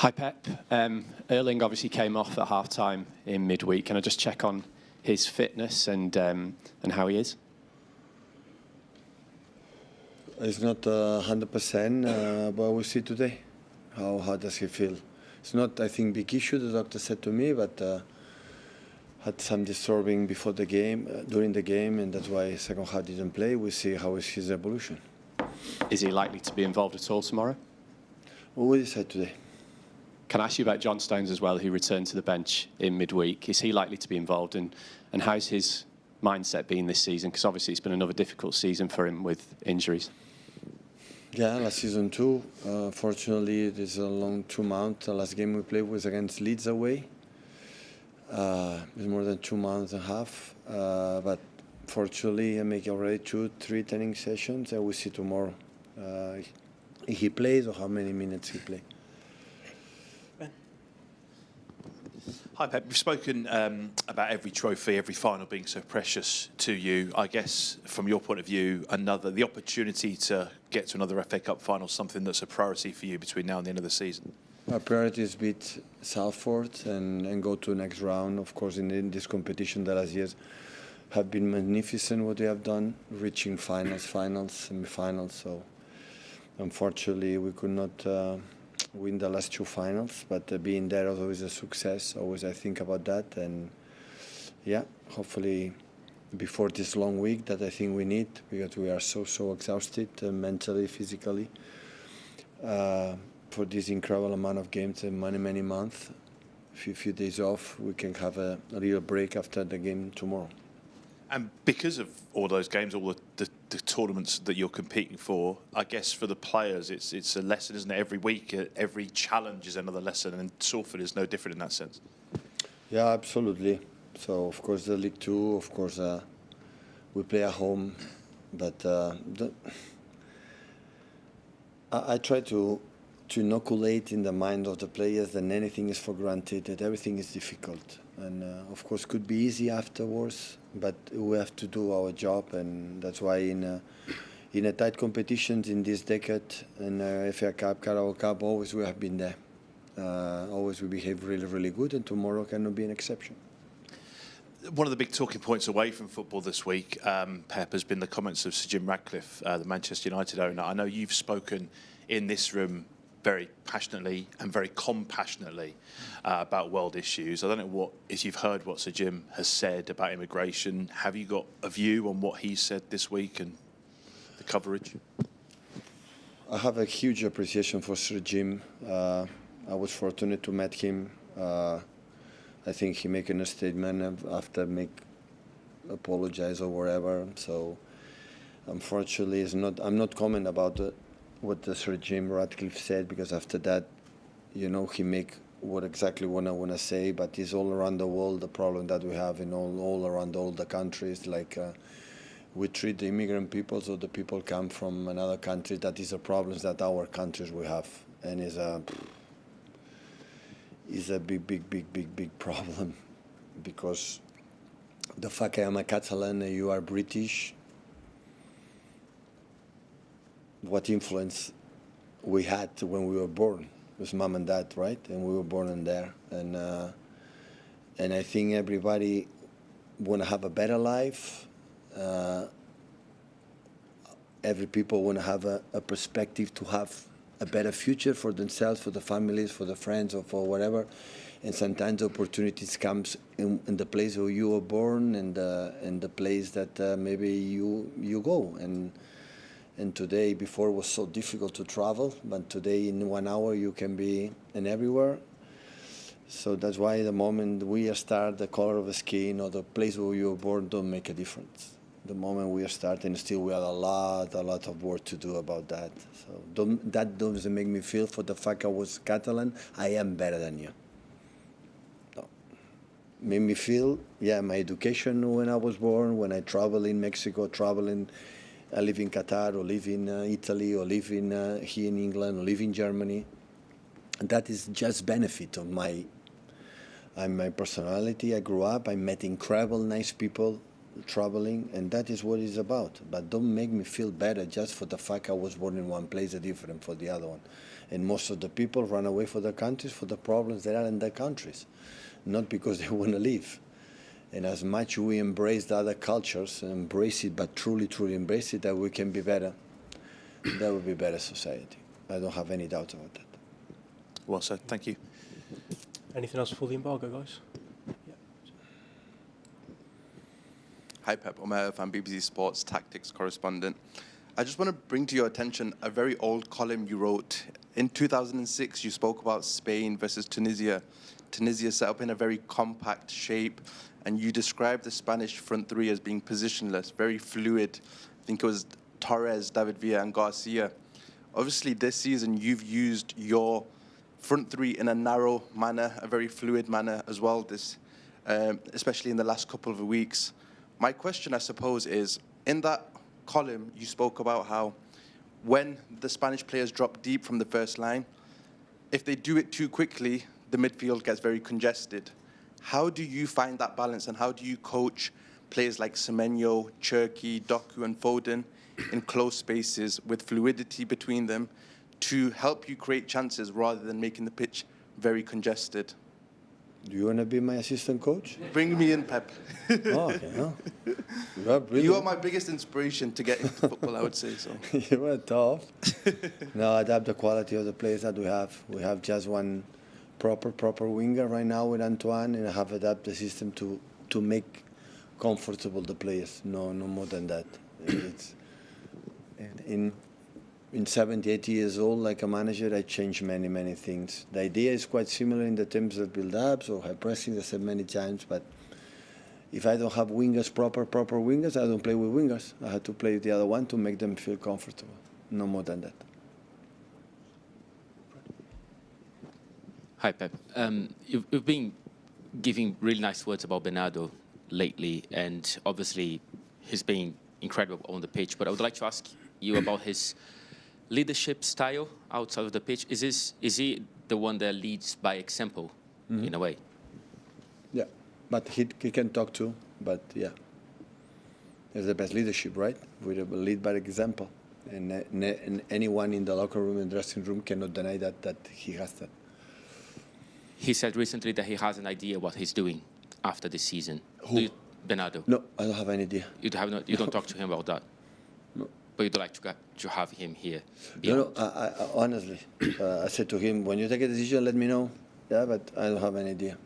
Hi, Pep. Erling obviously came off at half-time in midweek. Can I just check on his fitness and how he is? It's not 100%, but we'll see today. How does he feel? It's not, I think, big issue, the doctor said to me, but had some disturbing before the game, during the game, and that's why second half didn't play. We'll see how is his evolution. Is he likely to be involved at all tomorrow? We will decide today. Can I ask you about John Stones as well, who returned to the bench in midweek? Is he likely to be involved, and how's his mindset been this season? Because obviously it's been another difficult season for him with injuries. Yeah, last season too. Fortunately, it is a long 2 months. The last game we played was against Leeds away. It was more than 2 months and a half. But fortunately, I make already 2-3 training sessions, and we'll see tomorrow if he plays or how many minutes he plays. Hi, Pep. We've spoken about every trophy, every final being so precious to you. I guess, from your point of view, the opportunity to get to another FA Cup final, something that's a priority for you between now and the end of the season. Our priority is beat Salford and go to the next round. Of course, in this competition, the last years have been magnificent what they have done, reaching finals, semi-finals. So, unfortunately, we could not win the last 2 finals, but being there is always a success. Always I think about that, and yeah, hopefully before this long week that I think we need, because we are so exhausted mentally, physically, for this incredible amount of games in many months. Few days off, we can have a real break after the game tomorrow. And because of all those games, all the tournaments that you're competing for, I guess for the players, it's a lesson, isn't it? Every week, every challenge is another lesson, and Salford is no different in that sense. Yeah, absolutely. So, of course, the League Two, of course, we play at home, but I try to inoculate in the mind of the players that anything is for granted, that everything is difficult. And, of course, could be easy afterwards, but we have to do our job, and that's why in a tight competitions in this decade, in FA Cup, Carabao Cup, always we have been there. Always we behave really good, and tomorrow cannot be an exception. One of the big talking points away from football this week, Pep, has been the comments of Sir Jim Ratcliffe, the Manchester United owner. I know you've spoken in this room very passionately and very compassionately about world issues. I don't know if you've heard what Sir Jim has said about immigration. Have you got a view on what he said this week and the coverage? I have a huge appreciation for Sir Jim. I was fortunate to meet him. I think he making a statement after apologize or whatever. So unfortunately, I'm not comment about what the Sir Jim Ratcliffe said, because after that, he make what exactly what I want to say, but it's all around the world, the problem that we have in all around all the countries. Like we treat the immigrant people, so the people come from another country. That is a problem that our countries will have, and is a big problem, because the fact I am a Catalan and you are British, what influence we had when we were born with mom and dad, right? And we were born in there, and I think everybody want to have a better life. Every people want to have a perspective to have a better future for themselves, for the families, for the friends, or for whatever. And sometimes opportunities comes in the place where you were born, and the place that maybe you go. And today, before it was so difficult to travel, but today in 1 hour you can be in everywhere. So that's why the moment we start, the color of the skin or the place where you were born don't make a difference. The moment we are starting, still we have a lot of work to do about that. So that doesn't make me feel, for the fact I was Catalan, I am better than you. No. Made me feel, yeah, my education when I was born, when I travel in Mexico, I live in Qatar, or live in Italy, or live in here in England, or live in Germany. And that is just benefit of my personality. I grew up, I met incredible, nice people, traveling, and that is what it's about. But don't make me feel better just for the fact I was born in one place and different for the other one. And most of the people run away for their countries for the problems that are in their countries, not because they want to leave. And as much we embrace the other cultures, and embrace it, but truly, truly embrace it, that we can be better, that would be better society. I don't have any doubt about that. Well said. Thank you. Anything else before the embargo, guys? Hi Pep, I'm BBC Sports Tactics correspondent. I just want to bring to your attention a very old column you wrote. In 2006, you spoke about Spain versus Tunisia. Tunisia set up in a very compact shape, and you described the Spanish front three as being positionless, very fluid. I think it was Torres, David Villa, and Garcia. Obviously, this season, you've used your front three in a narrow manner, a very fluid manner as well, especially in the last couple of weeks. My question, I suppose, is, in that column, you spoke about how when the Spanish players drop deep from the first line, if they do it too quickly, the midfield gets very congested. How do you find that balance, and how do you coach players like Semenyo, Cherki, Doku, and Foden in close spaces with fluidity between them to help you create chances rather than making the pitch very congested? Do you want to be my assistant coach? Bring me in, Pep. Oh, okay. No. You are my biggest inspiration to get into football, I would say so. You were tough. No, adapt the quality of the players that we have. We have just one proper winger right now with Antoine, and I have adapted the system to make comfortable the players. No more than that. It's in 70, 80 years old, like a manager, I change many things. The idea is quite similar in the terms of build-ups or high pressing, I said many times, but if I don't have wingers, proper wingers, I don't play with wingers. I have to play with the other one to make them feel comfortable. No more than that. Hi, Pep. You've been giving really nice words about Bernardo lately, and obviously he's been incredible on the pitch, but I would like to ask you about his leadership style outside of the pitch. Is he the one that leads by example, in a way? Yeah, but he can talk too, but yeah. It's the best leadership, right? We lead by example. And anyone in the locker room and dressing room cannot deny that he has that. He said recently that he has an idea what he's doing after this season. Who? Bernardo. No, I don't have any idea. You don't talk to him about that? No. But you'd like to have him here? No, I honestly, I said to him, when you take a decision, let me know. Yeah, but I don't have any idea.